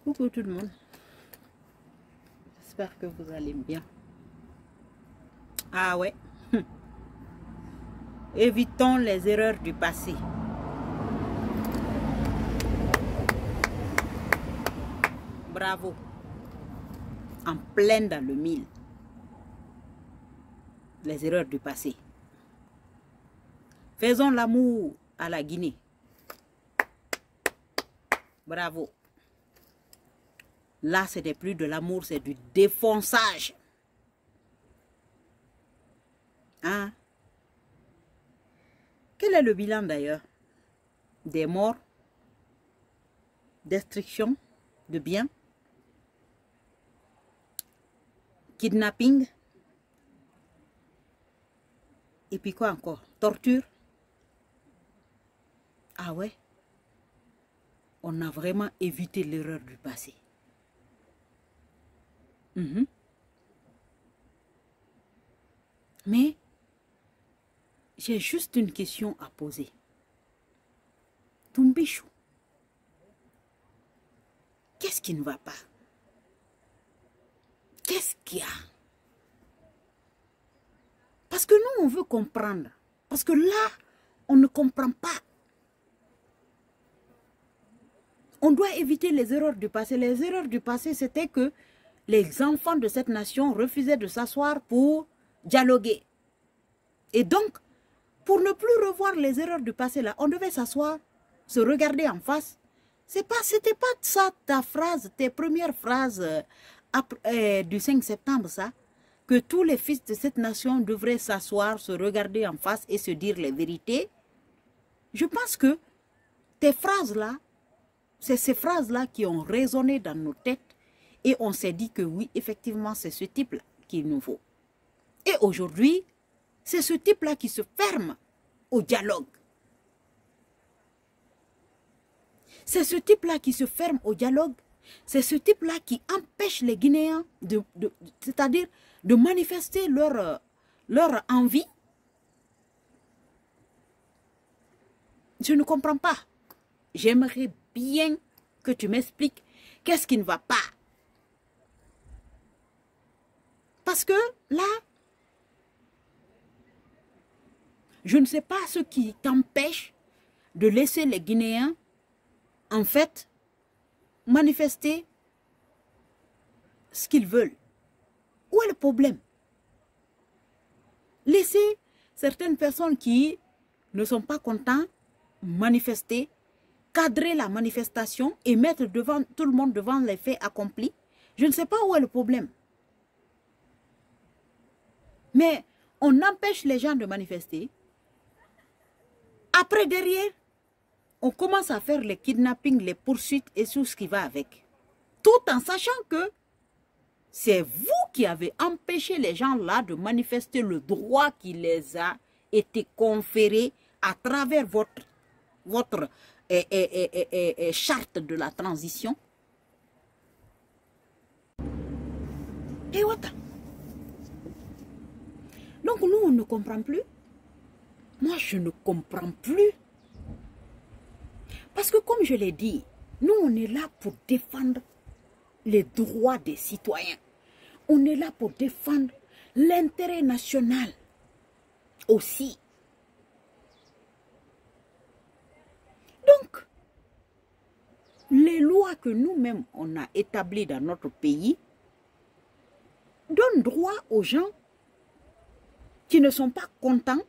Coucou tout le monde. J'espère que vous allez bien. Ah ouais. Évitons les erreurs du passé. Bravo. En plein dans le mille. Les erreurs du passé. Faisons l'amour à la Guinée. Bravo. Là, ce n'est plus de l'amour, c'est du défonçage. Hein? Quel est le bilan d'ailleurs? Des morts, destruction de biens, kidnapping, et puis quoi encore? Torture. Ah ouais? On a vraiment évité l'erreur du passé. Mais j'ai juste une question à poser. Tumbichou, qu'est-ce qui ne va pas? Qu'est-ce qu'il y a? Parce que nous, on veut comprendre. Parce que là, on ne comprend pas. On doit éviter les erreurs du passé. Les erreurs du passé, c'était que les enfants de cette nation refusaient de s'asseoir pour dialoguer. Et donc, pour ne plus revoir les erreurs du passé, là, on devait s'asseoir, se regarder en face. C'était pas ça ta phrase, tes premières phrases du 5 septembre, ça, que tous les fils de cette nation devraient s'asseoir, se regarder en face et se dire les vérités. Je pense que tes phrases-là, c'est ces phrases-là qui ont résonné dans nos têtes et on s'est dit que oui, effectivement, c'est ce type-là qu'il nous faut. Et aujourd'hui, c'est ce type-là qui se ferme au dialogue. C'est ce type-là qui se ferme au dialogue. C'est ce type-là qui empêche les Guinéens c'est-à-dire de manifester leur envie. Je ne comprends pas. J'aimerais bien que tu m'expliques qu'est-ce qui ne va pas. Parce que là, je ne sais pas ce qui t'empêche de laisser les Guinéens, en fait, manifester ce qu'ils veulent. Où est le problème? Laisser certaines personnes qui ne sont pas contents manifester, cadrer la manifestation et mettre devant tout le monde devant les faits accomplis. Je ne sais pas où est le problème. Mais on empêche les gens de manifester. Après, derrière, on commence à faire les kidnappings, les poursuites et tout ce qui va avec. Tout en sachant que c'est vous qui avez empêché les gens là de manifester le droit qui les a été conféré à travers votre charte de la transition. Et what? Donc nous, on ne comprend plus. Moi, je ne comprends plus. Parce que comme je l'ai dit, nous, on est là pour défendre les droits des citoyens. On est là pour défendre l'intérêt national aussi. Donc, les lois que nous-mêmes, on a établies dans notre pays donnent droit aux gens qui ne sont pas contents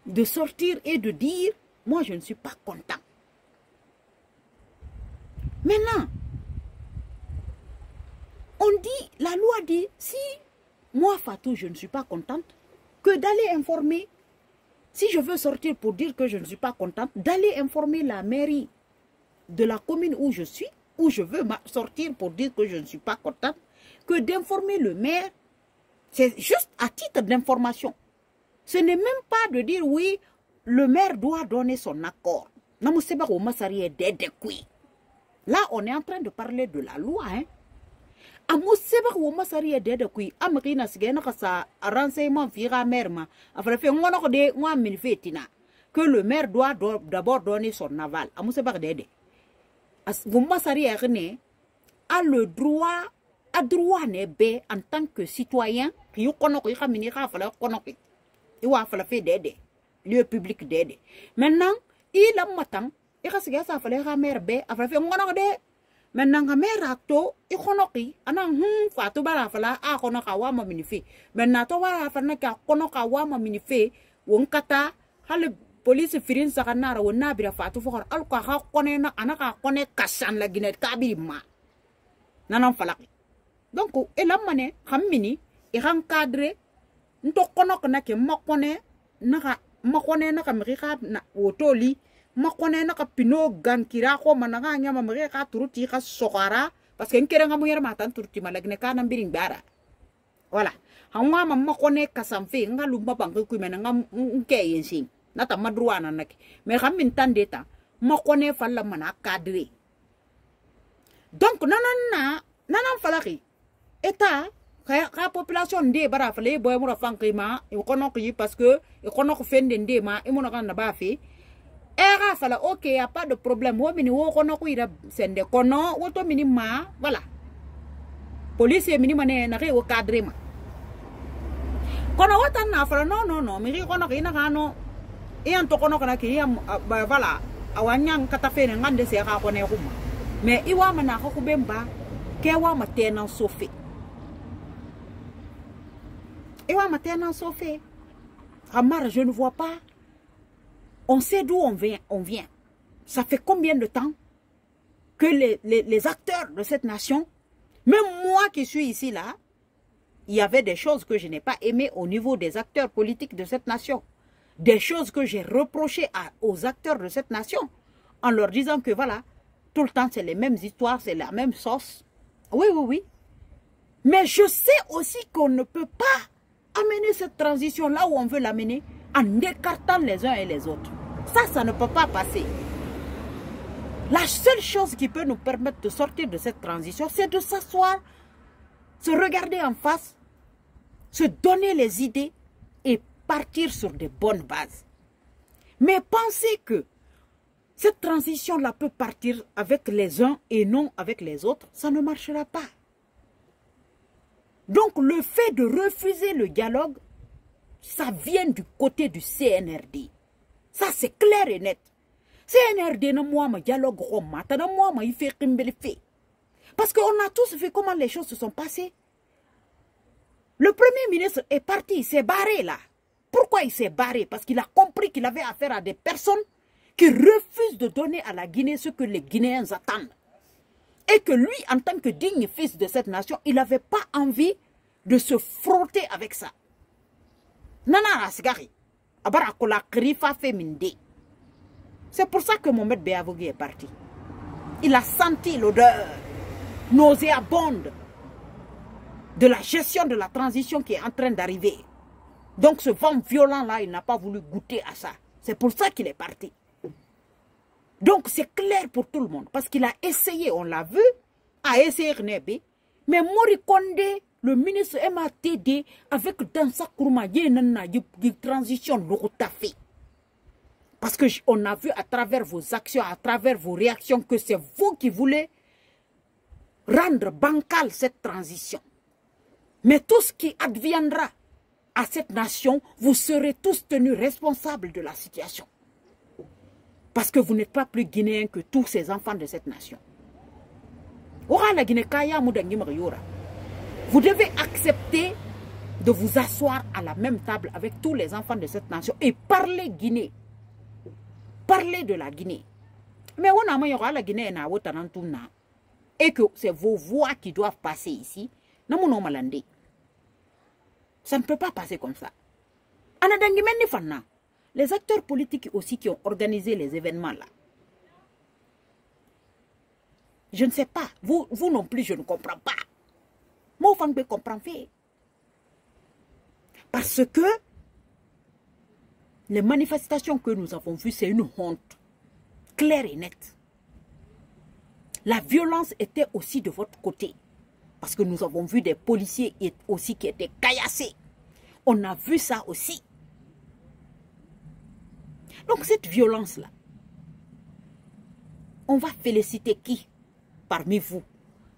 de sortir et de dire « moi, je ne suis pas content ». Maintenant, on dit, la loi dit, si moi, Fatou, je ne suis pas contente, que d'aller informer, si je veux sortir pour dire que je ne suis pas contente, d'aller informer la mairie de la commune où je suis, où je veux sortir pour dire que je ne suis pas contente, que d'informer le maire. C'est juste à titre d'information. Ce n'est même pas de dire oui, le maire doit donner son accord. Là, on est en train de parler de la loi. Hein? Que le maire doit d'abord donner son aval. vous m'assariez a le droit, a droit n'est en tant que citoyen, qui y connaît, qui connaît, il va falloir faire d'aider, lieu public d'aider. Maintenant, il a matin, il a ça fallait la mère bé, a fait mon de. Maintenant, la mère acto, il connaît, anan fatu bara fala a connaît kawa ma minifi. Maintenant, to wa fana ka connaît kawa ma minifi, won kata, hal police firin sa kanara won nabira fatu fokar al ka connaît na anaka connaît kasan la Guinée kabirima. Nanan falaki. Donc, il a mané, hamini, il encadré. Nto konok na ke makone naka mrika na wotoli makone naka pino gan kira ko mananga nyama mrika turuti ka sokara parce que nkere ngamu yera matan turuti malagne kana mbiring bara voilà hawa makone kasamfe ngalumba bangu ku menanga nke yensi nata madruana nak mais xamin tandeta makone falla mana cadre donc nanan falaki état la population de bara fale boy mo rafan kima e kono ki parce que e kono ko fende de ma e mo na ba fe era fala OK, y a pas de problème wo mini wo kono ko ira sende kono woto mini ma voilà police mini mané na re wo cadre ma kono wata na fala non mi kono ki na kano e an to kono kana ki voilà awanyang kata fe ngande se ka ko ne kuma mais iwa mana ko bemba ke wa matena sofi et ouais, maintenant, Sophie, Amar, je ne vois pas. On sait d'où on vient. Ça fait combien de temps que les acteurs de cette nation, même moi qui suis ici là, il y avait des choses que je n'ai pas aimées au niveau des acteurs politiques de cette nation. Des choses que j'ai reprochées aux acteurs de cette nation, en leur disant que voilà, tout le temps c'est les mêmes histoires, c'est la même sauce. Oui. Mais je sais aussi qu'on ne peut pas amener cette transition là où on veut l'amener en écartant les uns et les autres. Ça ne peut pas passer. La seule chose qui peut nous permettre de sortir de cette transition, c'est de s'asseoir, se regarder en face, se donner les idées et partir sur de bonnes bases. Mais penser que cette transition-là peut partir avec les uns et non avec les autres, ça ne marchera pas. Donc, le fait de refuser le dialogue, ça vient du côté du CNRD. Ça, c'est clair et net. CNRD, moi, ma dialogue, moi, il fait parce qu'on a tous vu comment les choses se sont passées. Le Premier ministre est parti, il s'est barré là. Pourquoi il s'est barré? Parce qu'il a compris qu'il avait affaire à des personnes qui refusent de donner à la Guinée ce que les Guinéens attendent. Et que lui, en tant que digne fils de cette nation, il n'avait pas envie de se frotter avec ça. Nana Rasgari, Abarakola Krifa Feminde. C'est pour ça que Mohamed Beavogui est parti. Il a senti l'odeur nauséabonde de la gestion de la transition qui est en train d'arriver. Donc ce vent violent-là, il n'a pas voulu goûter à ça. C'est pour ça qu'il est parti. Donc c'est clair pour tout le monde. Parce qu'il a essayé, on l'a vu, à essayer Nebe. Mais Mori Kondé, le ministre MATD, avec Dansa Kourma, il y a une transition fait. Parce qu'on a vu à travers vos actions, à travers vos réactions, que c'est vous qui voulez rendre bancale cette transition. Mais tout ce qui adviendra à cette nation, vous serez tous tenus responsables de la situation. Parce que vous n'êtes pas plus guinéens que tous ces enfants de cette nation. Vous devez accepter de vous asseoir à la même table avec tous les enfants de cette nation et parler Guinée. Parler de la Guinée. Mais on a la Guinée et que c'est vos voix qui doivent passer ici. Ça ne peut pas passer comme ça. Les acteurs politiques aussi qui ont organisé les événements là. Je ne sais pas. Vous non plus, je ne comprends pas. Moi, je ne comprends pas. Parce que les manifestations que nous avons vues, c'est une honte. Claire et nette. La violence était aussi de votre côté. Parce que nous avons vu des policiers aussi qui étaient caillassés. On a vu ça aussi. Donc cette violence-là, on va féliciter qui parmi vous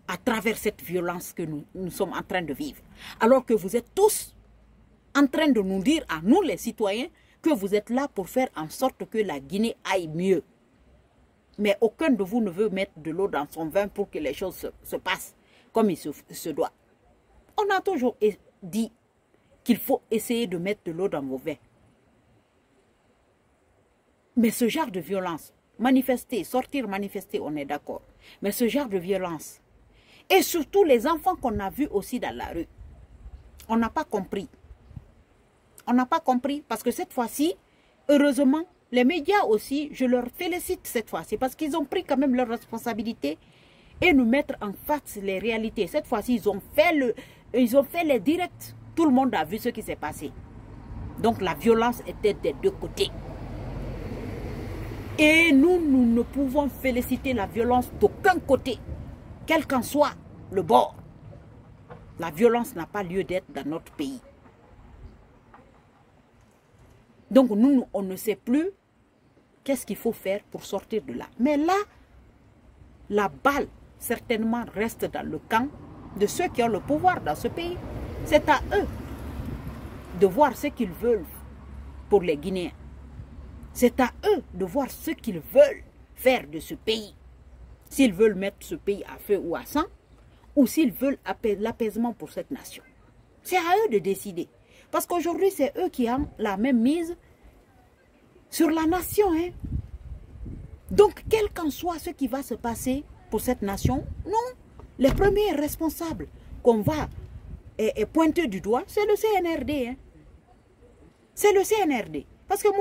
à travers cette violence que nous sommes en train de vivre? Alors que vous êtes tous en train de nous dire, à nous les citoyens, que vous êtes là pour faire en sorte que la Guinée aille mieux. Mais aucun de vous ne veut mettre de l'eau dans son vin pour que les choses se passent comme il se doit. On a toujours dit qu'il faut essayer de mettre de l'eau dans vos vins. Mais ce genre de violence, manifester, sortir manifester, on est d'accord. Mais ce genre de violence, et surtout les enfants qu'on a vus aussi dans la rue, on n'a pas compris. On n'a pas compris parce que cette fois-ci, heureusement, les médias aussi, je leur félicite cette fois-ci parce qu'ils ont pris quand même leur responsabilité et nous mettre en face les réalités. Cette fois-ci, ils ont fait les directs. Tout le monde a vu ce qui s'est passé. Donc la violence était des deux côtés. Et nous ne pouvons féliciter la violence d'aucun côté, quel qu'en soit le bord. La violence n'a pas lieu d'être dans notre pays. Donc nous, on ne sait plus qu'est-ce qu'il faut faire pour sortir de là. Mais là, la balle, certainement, reste dans le camp de ceux qui ont le pouvoir dans ce pays. C'est à eux de voir ce qu'ils veulent pour les Guinéens. C'est à eux de voir ce qu'ils veulent faire de ce pays. S'ils veulent mettre ce pays à feu ou à sang, ou s'ils veulent l'apaisement pour cette nation. C'est à eux de décider. Parce qu'aujourd'hui, c'est eux qui ont la même mise sur la nation. Hein. Donc, quel qu'en soit ce qui va se passer pour cette nation, non. Les premiers responsables qu'on va pointer du doigt, c'est le CNRD. Hein. C'est le CNRD. Parce que le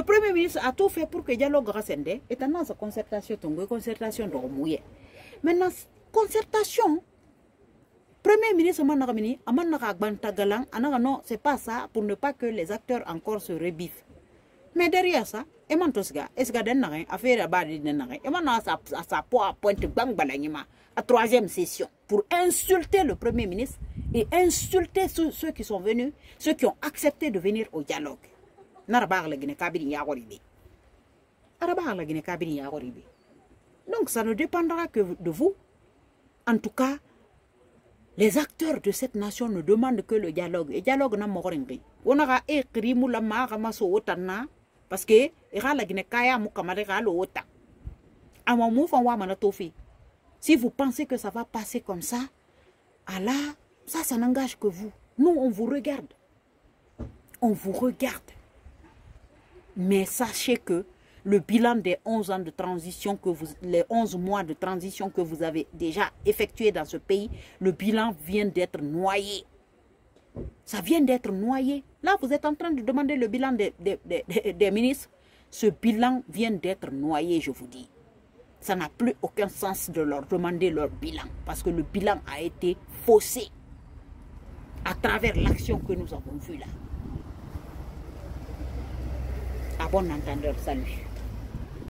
Premier ministre a tout fait pour que le dialogue rassemble. Et maintenant, sa concertation, maintenant, concertation, Premier ministre, non, c'est pas ça, pour ne pas que les acteurs encore se rebiffent. Mais derrière ça, à troisième session, pour insulter le Premier ministre et insulter ceux qui sont venus, ceux qui ont accepté de venir au dialogue. Donc ça ne dépendra que de vous. En tout cas, les acteurs de cette nation ne demandent que le dialogue. Et dialogue n'a pas de on a écrit parce que si vous pensez que ça va passer comme ça, alors ça n'engage que vous. Nous, on vous regarde. On vous regarde. Mais sachez que le bilan des 11 ans de transition les 11 mois de transition que vous avez déjà effectué dans ce pays, le bilan vient d'être noyé. Ça vient d'être noyé. Là, vous êtes en train de demander le bilan des ministres. Ce bilan vient d'être noyé, je vous dis. Ça n'a plus aucun sens de leur demander leur bilan. Parce que le bilan a été faussé à travers l'action que nous avons vue là. À bon entendeur, salut.